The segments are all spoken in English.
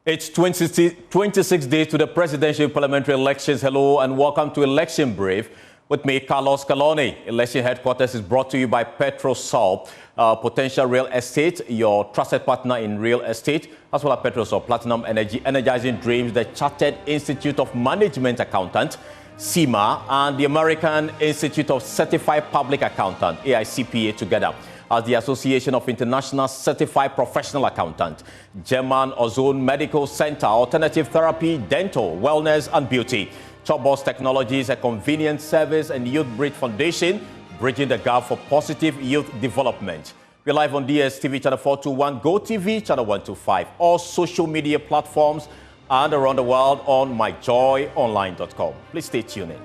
It's 26 days to the presidential parliamentary elections. Hello and welcome to Election Brief with me, Carlos Caloni. Election Headquarters is brought to you by Petrosol, Potential Real Estate, your trusted partner in real estate, as well as Petrosol, Platinum Energy, Energizing Dreams, the Chartered Institute of Management Accountant, CIMA, and the American Institute of Certified Public Accountant, AICPA, together as the Association of International Certified Professional Accountant, German Ozone Medical Center, Alternative Therapy, Dental, Wellness and Beauty, Chobos Technologies, a convenient service, and Youth Bridge Foundation, bridging the gap for positive youth development. We're live on DSTV Channel 421, GoTV Channel 125, all social media platforms, and around the world on myjoyonline.com. Please stay tuned in.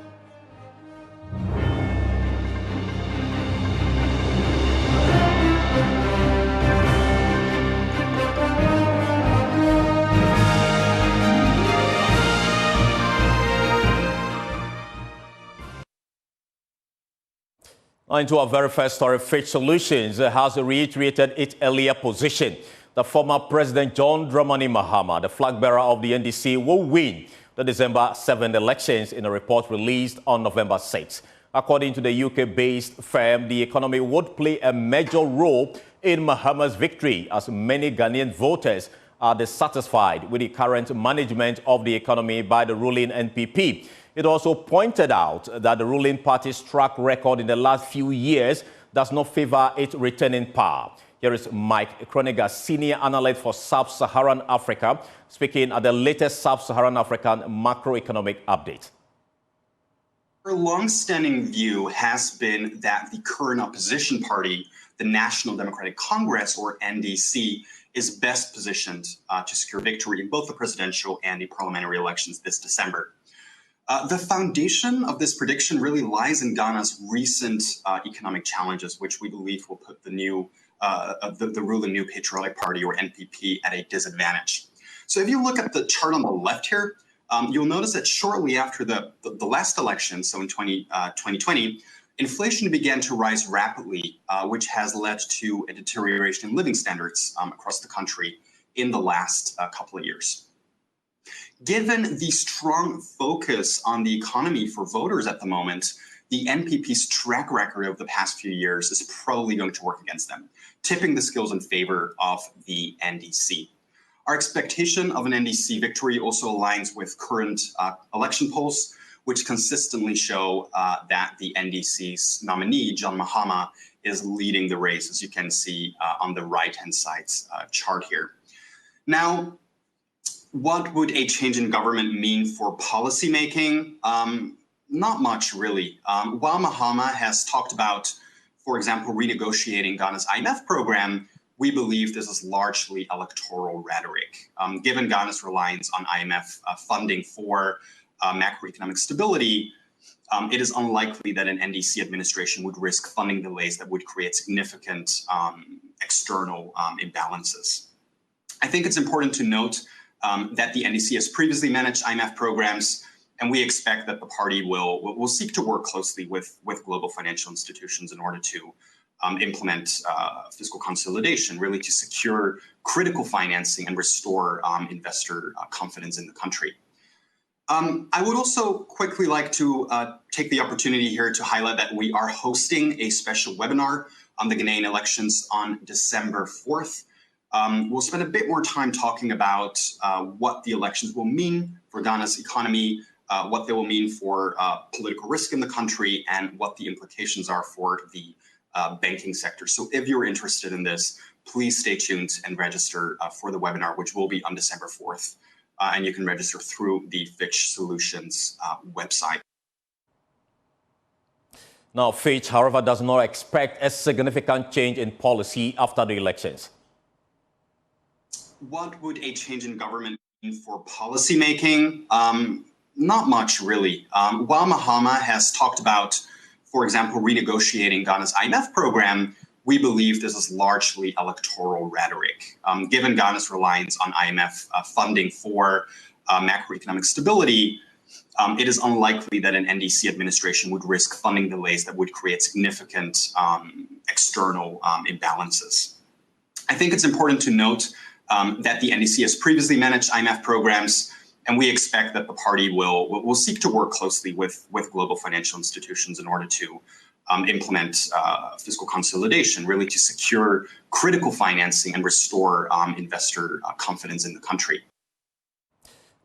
Into our very first story, Fitch Solutions has reiterated its earlier position. The former President John Dramani Mahama, the flag bearer of the NDC, will win the December 7 elections in a report released on November 6. According to the UK-based firm, the economy would play a major role in Mahama's victory, as many Ghanaian voters are dissatisfied with the current management of the economy by the ruling NPP. It also pointed out that the ruling party's track record in the last few years does not favor it returning power. Here is Mike Kroniger, senior analyst for Sub-Saharan Africa, speaking at the latest Sub-Saharan African macroeconomic update. Our long-standing view has been that the current opposition party, the National Democratic Congress, or NDC, is best positioned to secure victory in both the presidential and the parliamentary elections this December. The foundation of this prediction really lies in Ghana's recent economic challenges, which we believe will put the ruling New Patriotic Party, or NPP, at a disadvantage. So if you look at the chart on the left here, you'll notice that shortly after the last election, so in 2020, inflation began to rise rapidly, which has led to a deterioration in living standards across the country in the last couple of years. Given the strong focus on the economy for voters at the moment, the NPP's track record over the past few years is probably going to work against them, tipping the scales in favor of the NDC. Our expectation of an NDC victory also aligns with current election polls, which consistently show that the NDC's nominee, John Mahama, is leading the race, as you can see on the right-hand side chart here. Now, what would a change in government mean for policymaking? Not much, really. While Mahama has talked about, for example, renegotiating Ghana's IMF program, we believe this is largely electoral rhetoric. Given Ghana's reliance on IMF funding for macroeconomic stability, it is unlikely that an NDC administration would risk funding delays that would create significant external imbalances. I think it's important to note that the NDC has previously managed IMF programs, and we expect that the party will seek to work closely with global financial institutions in order to implement fiscal consolidation, really to secure critical financing and restore investor confidence in the country. I would also quickly like to take the opportunity here to highlight that we are hosting a special webinar on the Ghanaian elections on December 4th. We'll spend a bit more time talking about what the elections will mean for Ghana's economy, what they will mean for political risk in the country, and what the implications are for the banking sector. So if you're interested in this, please stay tuned and register for the webinar, which will be on December 4th. And you can register through the Fitch Solutions website. Now, Fitch, however, does not expect a significant change in policy after the elections. What would a change in government mean for policymaking? Not much, really. While Mahama has talked about, for example, renegotiating Ghana's IMF program, we believe this is largely electoral rhetoric. Given Ghana's reliance on IMF funding for macroeconomic stability, it is unlikely that an NDC administration would risk funding delays that would create significant external imbalances. I think it's important to note that the NDC has previously managed IMF programs, and we expect that the party will seek to work closely with global financial institutions in order to implement fiscal consolidation, really to secure critical financing and restore investor confidence in the country.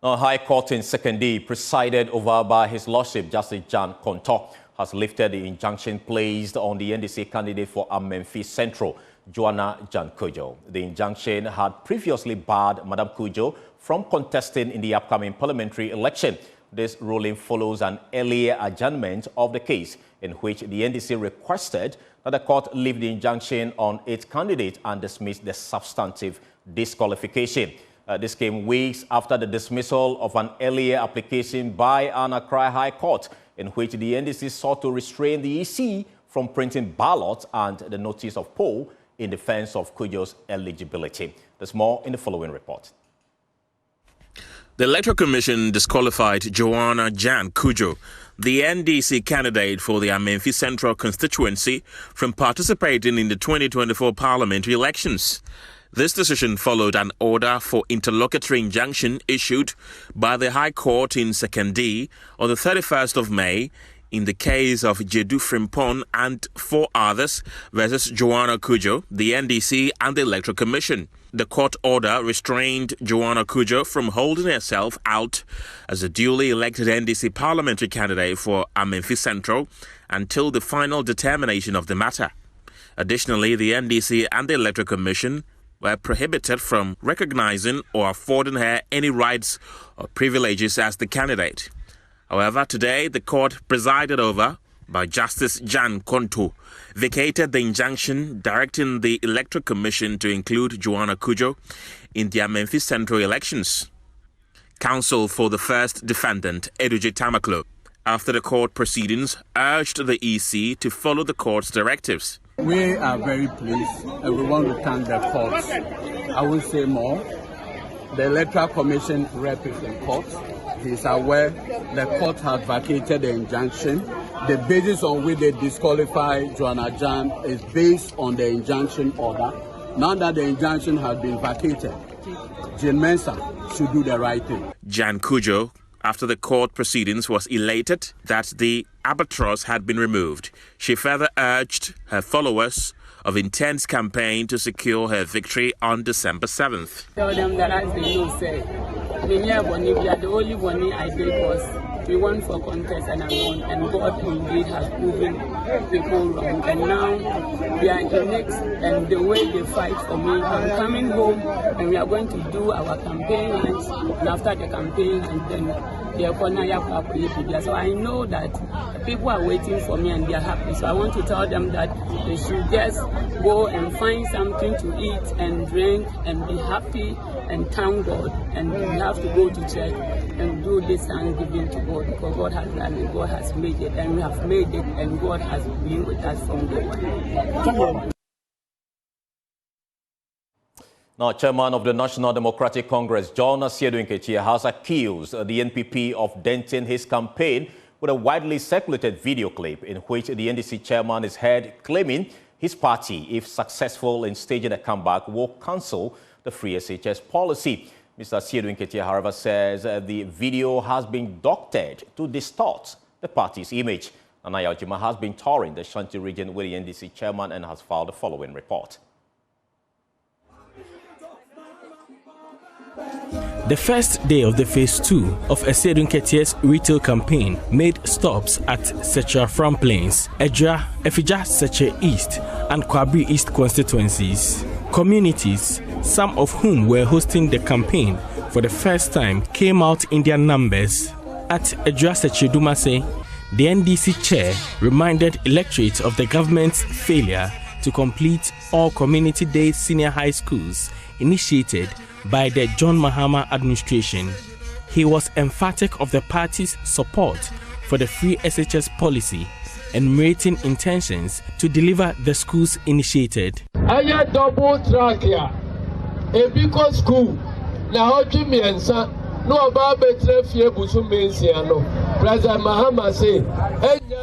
High Court in Sekondi, presided over by His Lordship Justice Jan Konto, has lifted the injunction placed on the NDC candidate for Amenfi Central, Joanna Jan Kujo. The injunction had previously barred Madam Kujo from contesting in the upcoming parliamentary election. This ruling follows an earlier adjournment of the case in which the NDC requested that the court lift the injunction on its candidate and dismiss the substantive disqualification. This came weeks after the dismissal of an earlier application by an Accra High Court in which the NDC sought to restrain the EC from printing ballots and the notice of poll in defense of Kujo's eligibility. There's more in the following report. The Electoral Commission disqualified Joanna Jan Kujo, the NDC candidate for the Amenfi Central constituency, from participating in the 2024 parliamentary elections. This decision followed an order for interlocutory injunction issued by the High Court in Sekondi on the 31st of May in the case of Jedu Frimpong and 4 others versus Joanna Kujo, the NDC and the Electoral Commission. The court order restrained Joanna Kujo from holding herself out as a duly elected NDC parliamentary candidate for Amenfi Central until the final determination of the matter. Additionally, the NDC and the Electoral Commission were prohibited from recognizing or affording her any rights or privileges as the candidate. However, today, the court presided over by Justice Jan Konto vacated the injunction directing the Electoral Commission to include Joanna Kujo in the Amenfi Central elections. Counsel for the first defendant, Eduje Tamaklo, after the court proceedings, urged the EC to follow the court's directives. We are very pleased and we want to thank the courts. I will say more. The Electoral Commission represents courts. He is aware the court has vacated the injunction. The basis on which they disqualify Joanna Jan is based on the injunction order. Now that the injunction has been vacated, Jane Mensah should do the right thing. Jan Kujo, after the court proceedings, was elated that the albatross had been removed. She further urged her followers of intense campaign to secure her victory on December 7th. Tell them that as they know, say, the only one I did was we won for contest and I won, and God indeed has proven people wrong. And now we are in the next, and the way they fight for me, I'm coming home and we are going to do our campaign lunch, and after the campaign, and then so I know that people are waiting for me and they are happy. So I want to tell them that they should just go and find something to eat and drink and be happy and thank God. And we have to go to church and do this thanksgiving to God, because God has done it, God has made it, and we have made it, and God has been with us from day one. Now, Chairman of the National Democratic Congress, John Asiedu Nketia, has accused the NPP of denting his campaign with a widely circulated video clip in which the NDC chairman is heard claiming his party, if successful in staging a comeback, will cancel the free SHS policy. Mr. Asiedu Nketia, however, says the video has been doctored to distort the party's image. Anaya Ojima has been touring the Shanti region with the NDC chairman and has filed the following report. The first day of the phase 2 of Asiedu Nketia's retail campaign made stops at Secha Fram Plains, Edra, Efija Secha East and Kwabri East constituencies. Communities, some of whom were hosting the campaign for the first time, came out in their numbers. At Edra Secha Dumase, the NDC chair reminded electorate of the government's failure to complete all community day senior high schools initiated by the John Mahama administration. He was emphatic of the party's support for the free SHS policy and rating intentions to deliver the schools initiated. Aya double track here. A big school. Now Jimiensa no about better fear busum mensiano. President Mahama say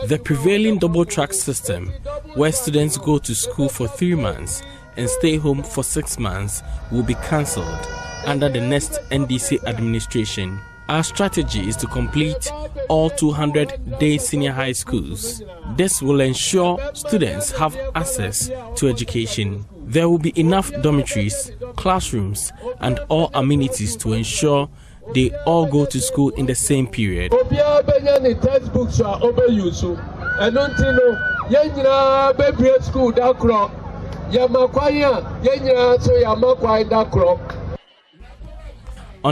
the prevailing double track system, where students go to school for 3 months and stay home for 6 months will be cancelled under the next NDC administration. Our strategy is to complete all 200-day senior high schools. This will ensure students have access to education. There will be enough dormitories, classrooms, and all amenities to ensure they all go to school in the same period. On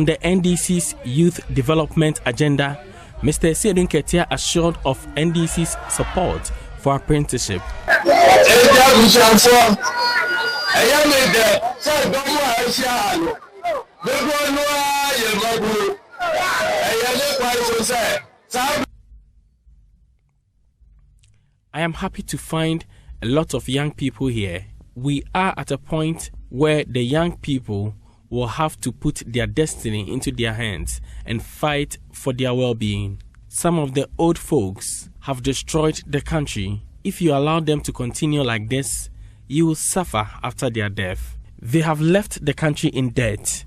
the NDC's youth development agenda, Mr. Esiedun Ketia assured of NDC's support for apprenticeship. I am happy to find a lot of young people here. We are at a point where the young people will have to put their destiny into their hands and fight for their well-being. Some of the old folks have destroyed the country. If you allow them to continue like this, you will suffer after their death. They have left the country in debt.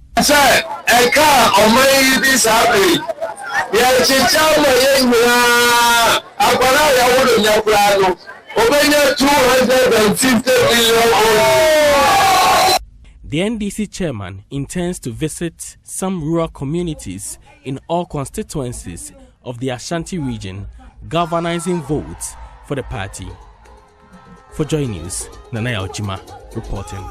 The NDC chairman intends to visit some rural communities in all constituencies of the Ashanti region, galvanizing votes for the party. For Joy News, Nanaya Ochima reporting.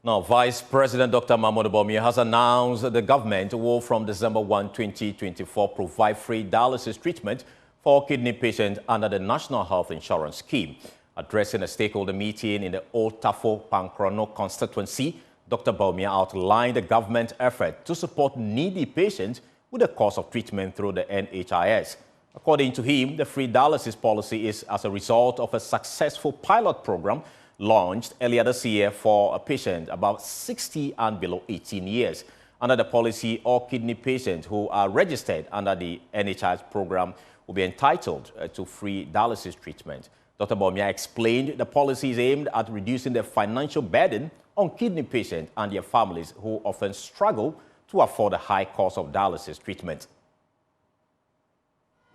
Now, Vice President Dr. Mahama Bawumia has announced the government will, from December 1, 2024, provide free dialysis treatment for kidney patients under the National Health Insurance Scheme. Addressing a stakeholder meeting in the Old Tafo Pankrono constituency, Dr. Bawumia outlined the government effort to support needy patients with the cost of treatment through the NHIS. According to him, the free dialysis policy is as a result of a successful pilot program launched earlier this year for a patient about 60 and below 18 years. Under the policy, all kidney patients who are registered under the NHIS program will be entitled to free dialysis treatment. Dr. Bawumia explained the policy is aimed at reducing the financial burden on kidney patients and their families who often struggle to afford the high cost of dialysis treatment.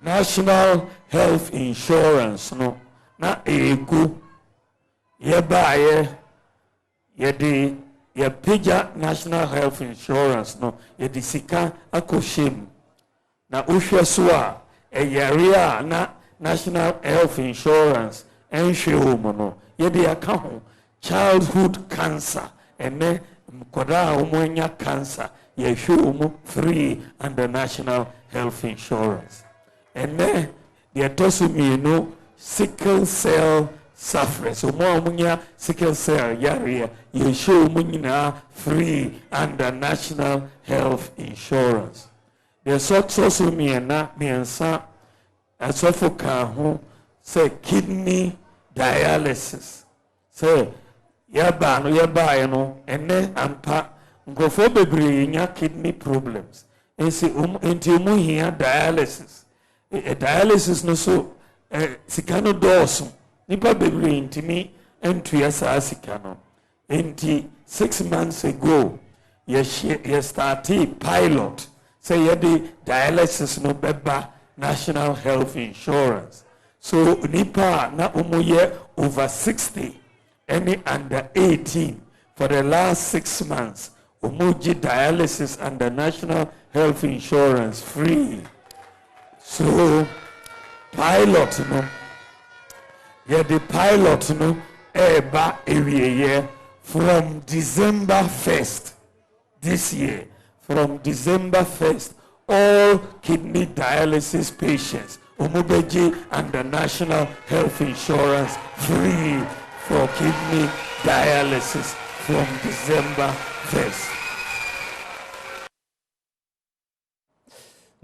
National Health Insurance, no, na egu, ye pija National Health Insurance, no, ye disika akoshim, na ushweswa, yaria na National Health Insurance, no, ye di account childhood cancer, ene mkoda umwenya cancer, ye free under National Health Insurance. And then the autosomy, sickle cell sufferers. So more sickle cell area, you show free under National Health Insurance. The autosomy na miensa asofoka ho say kidney dialysis. Say yaba no ene ampa ngofo bebre nya kidney problems. Ensi enti here dialysis. A dialysis no so sikano doso nipa bebre intimi entu yasa sikano enti 6 months ago ye started pilot say ye the dialysis no beba National Health Insurance so nipa na umuye over 60 any under 18 for the last 6 months umuji dialysis under National Health Insurance free. So, pilot, the pilot, eba area from December 1st this year. From December 1st, all kidney dialysis patients, umubeji under National Health Insurance, free for kidney dialysis from December 1st.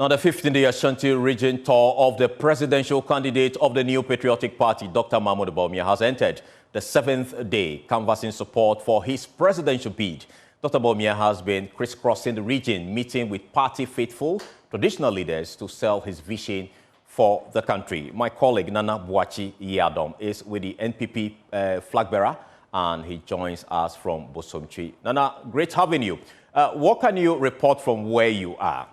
Now, the 15th Ashanti region tour of the presidential candidate of the New Patriotic Party, Dr. Mahama Bawumia, has entered the 7th day, canvassing support for his presidential bid. Dr. Bawumia has been crisscrossing the region, meeting with party faithful, traditional leaders to sell his vision for the country. My colleague Nana Boachi Yadom is with the NPP flag bearer, and he joins us from Bosomtwe. Nana, great having you. What can you report from where you are?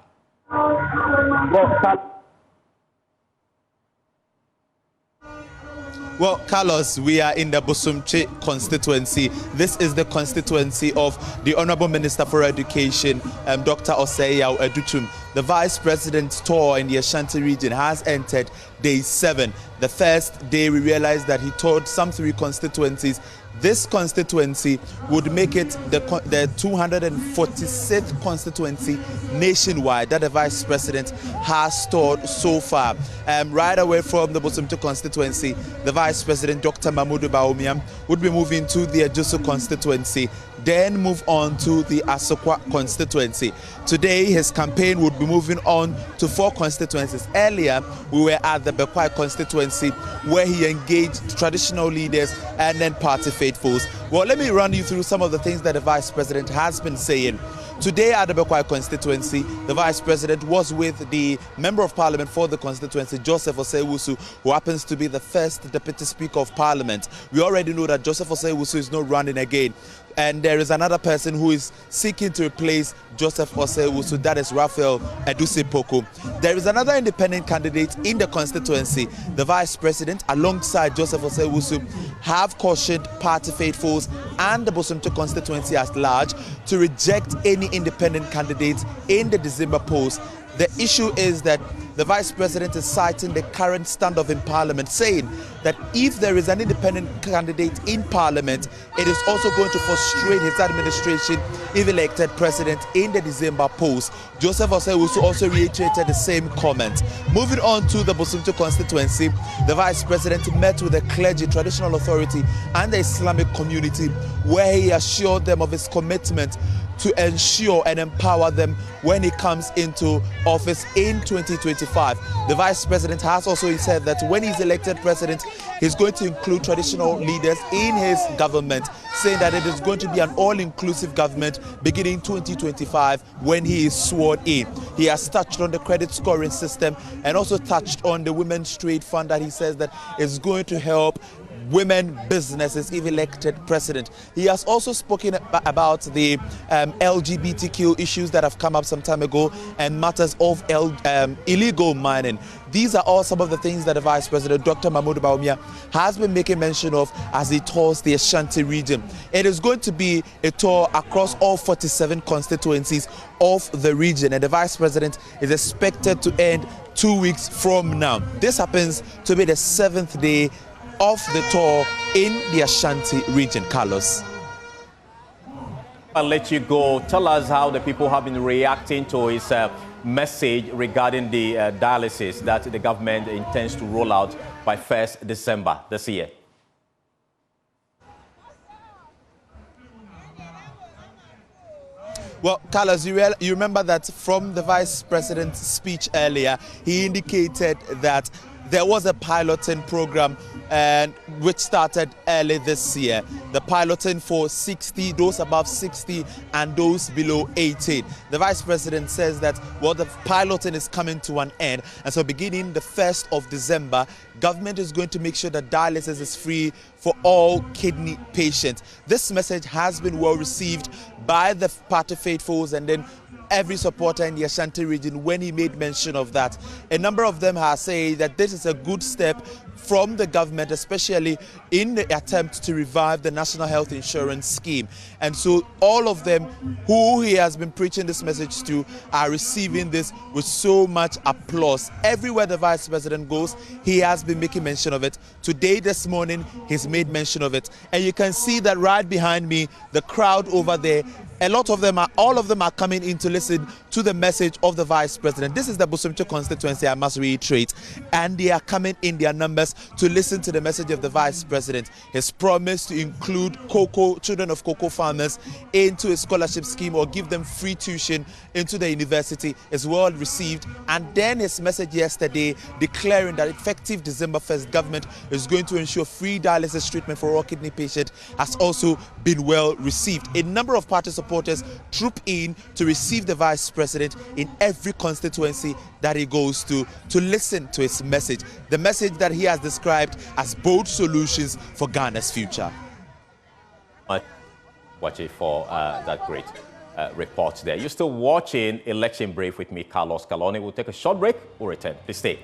Well, Carlos, we are in the Bosomtwe constituency. This is the constituency of the Honorable Minister for Education, Dr. Osei Edutum. The Vice President's tour in the Ashanti region has entered day 7. The first day, we realized that he toured some 3 constituencies. This constituency would make it the 246th constituency nationwide that the Vice President has toured so far. Right away from the Bosomtwe constituency, the Vice President, Dr. Mahmoud Bawumia, would be moving to the Ajusu constituency, then move on to the Asokwa constituency. Today, his campaign would be moving on to 4 constituencies. Earlier, we were at the Bekwai constituency, where he engaged traditional leaders and then party faithfuls. Well, let me run you through some of the things that the Vice President has been saying. Today at the Bekwai constituency, the Vice President was with the Member of Parliament for the constituency, Joseph Osei-Wusu, who happens to be the first Deputy Speaker of Parliament. We already know that Joseph Osei-Wusu is not running again. And there is another person who is seeking to replace Joseph Osei-Wusu, that is Raphael Edusipoko. There is another independent candidate in the constituency. The Vice President, alongside Joseph Osei-Wusu, have cautioned party faithfuls and the Bosomtwe constituency at large to reject any independent candidates in the December polls. The issue is that the Vice President is citing the current standoff in Parliament, saying that if there is an independent candidate in Parliament, it is also going to frustrate his administration if elected President in the December polls. Joseph Osei-Wusu also reiterated the same comment. Moving on to the Bosomtwe constituency, the Vice President met with the clergy, traditional authority and the Islamic community, where he assured them of his commitment to ensure and empower them when he comes into office in 2025. The Vice President has also said that when he's elected President, he's going to include traditional leaders in his government, saying that it is going to be an all-inclusive government beginning 2025 when he is sworn in. He has touched on the credit scoring system and also touched on the Women's Trade Fund that he says that is going to help women businesses if elected President. He has also spoken about the LGBTQ issues that have come up some time ago and matters of illegal mining. These are all some of the things that the Vice President, Dr. Mahmoud Bawumia, has been making mention of as he tours the Ashanti region. It is going to be a tour across all 47 constituencies of the region, and the Vice President is expected to end 2 weeks from now. This happens to be the 7th day of the tour in the Ashanti region. Carlos. I'll let you go. Tell us how the people have been reacting to his message regarding the dialysis that the government intends to roll out by 1st December this year. Well, Carlos, you remember that from the Vice President's speech earlier, he indicated that there was a piloting program which started early this year. The piloting for 60, those above 60 and those below 18. The Vice President says that, well, the piloting is coming to an end. And so beginning the 1st of December, government is going to make sure that dialysis is free for all kidney patients. This message has been well received by the party faithfuls and then every supporter in the Ashanti region when he made mention of that. A number of them are saying that this is a good step from the government, especially in the attempt to revive the National Health Insurance Scheme. And so all of them who he has been preaching this message to are receiving this with so much applause. Everywhere the Vice President goes, he has been making mention of it. Today, this morning, he's made mention of it. And you can see that right behind me, the crowd over there, all of them are coming in to listen to the message of the Vice President. This is the Bosomtwe constituency, I must reiterate, and they are coming in their numbers to listen to the message of the Vice President. His promise to include children of cocoa farmers into a scholarship scheme or give them free tuition into the university is well received. And then his message yesterday declaring that effective December 1st, government is going to ensure free dialysis treatment for all kidney patients has also been well received. A number of party supporters troop in to receive the Vice President in every constituency that he goes to listen to his message. The message that he has described as bold solutions for Ghana's future. Watching for that great report there. You're still watching Election Brief with me, Carlos Calone. We'll take a short break. We'll return. Please stay.